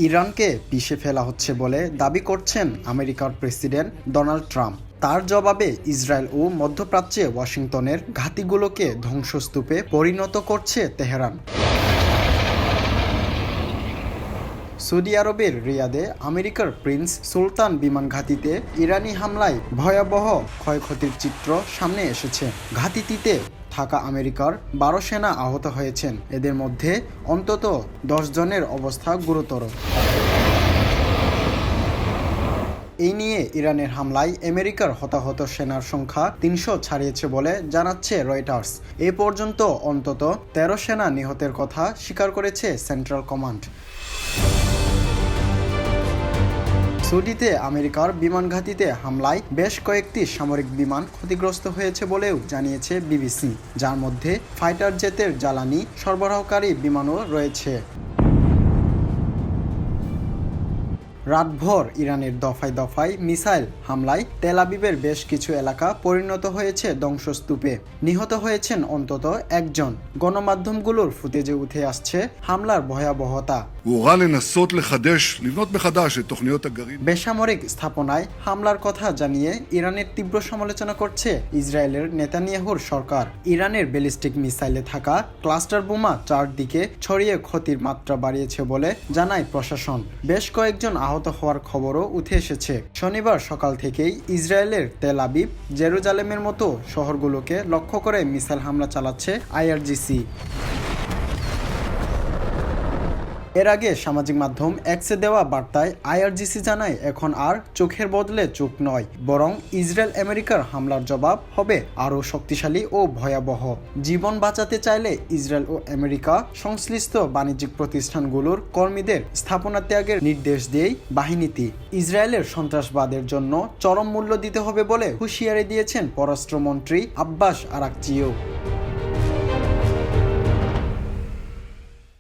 ইরানকে পিষে ফেলা হচ্ছে বলে দাবি করছেন আমেরিকার প্রেসিডেন্ট ডোনাল্ড ট্রাম্প। তার জবাবে ইসরায়েল ও মধ্যপ্রাচ্যে ওয়াশিংটনের ঘাঁটিগুলোকে ধ্বংসস্তূপে পরিণত করছে তেহরান। সৌদি আরবের রিয়াদে আমেরিকার প্রিন্স সুলতান বিমান ঘাঁটিতে ইরানি হামলায় ভয়াবহ ক্ষয়ক্ষতির চিত্র সামনে এসেছে। ঘাঁটিটিতে থাকা আমেরিকার 12 সেনা আহত হয়েছেন, এদের মধ্যে অন্তত 10 জনের অবস্থা গুরুতর। এই নিয়ে ইরানের হামলায় আমেরিকার হতাহত সেনার সংখ্যা 300 ছাড়িয়েছে বলে জানাচ্ছে রয়টার্স। এ পর্যন্ত অন্তত 13 সেনা নিহতের কথা স্বীকার করেছে সেন্ট্রাল কমান্ড। সৌদিতে আমেরিকার বিমান ঘাঁটিতে হামলায় বেশ কয়েকটি সামরিক বিমান ক্ষতিগ্রস্ত হয়েছে বলেও জানিয়েছে বিবিসি, যার মধ্যে ফাইটার জেটের জ্বালানি সরবরাহকারী বিমানও রয়েছে। রাতভর ইরানের দফায় দফায় মিসাইল হামলায় তেল আবিবের বেশ কিছু এলাকা পরিণত হয়েছে ধ্বংসস্তূপে। নিহত হয়েছেন অন্তত 1 জন। গণমাধ্যমগুলোর ফুটেজে উঠে আসছে হামলার ভয়াবহতা। বেসামরিক স্থাপনায় হামলার কথা জানিয়ে ইরানের তীব্র সমালোচনা করছে ইসরায়েলের নেতানিয়াহুর সরকার। ইরানের ব্যালিস্টিক মিসাইলে থাকা ক্লাস্টার বোমা চারদিকে ছড়িয়ে ক্ষতির মাত্রা বাড়িয়েছে বলে জানায় প্রশাসন। বেশ কয়েকজন আহত হওয়ার খবরও উঠে এসেছে। শনিবার সকাল থেকেই ইসরায়েলের তেল আবিব, জেরুজালেমের মতো শহরগুলোকে লক্ষ্য করে মিসাইল হামলা চালাচ্ছে আইআরজিসি। এর আগে সামাজিক মাধ্যম এক্সে দেওয়া বার্তায় আইআরজিসি জানায়, এখন আর চোখের বদলে চোখ নয়, বরং ইসরায়েল আমেরিকার হামলার জবাব হবে আরও শক্তিশালী ও ভয়াবহ। জীবন বাঁচাতে চাইলে ইসরায়েল ও আমেরিকা সংশ্লিষ্ট বাণিজ্যিক প্রতিষ্ঠানগুলোর কর্মীদের স্থাপনা ত্যাগের নির্দেশ দেয় বাহিনীটি। ইসরায়েলের সন্ত্রাসবাদের জন্য চরম মূল্য দিতে হবে বলে হুঁশিয়ারি দিয়েছেন পররাষ্ট্রমন্ত্রী আব্বাস আরাকচিও।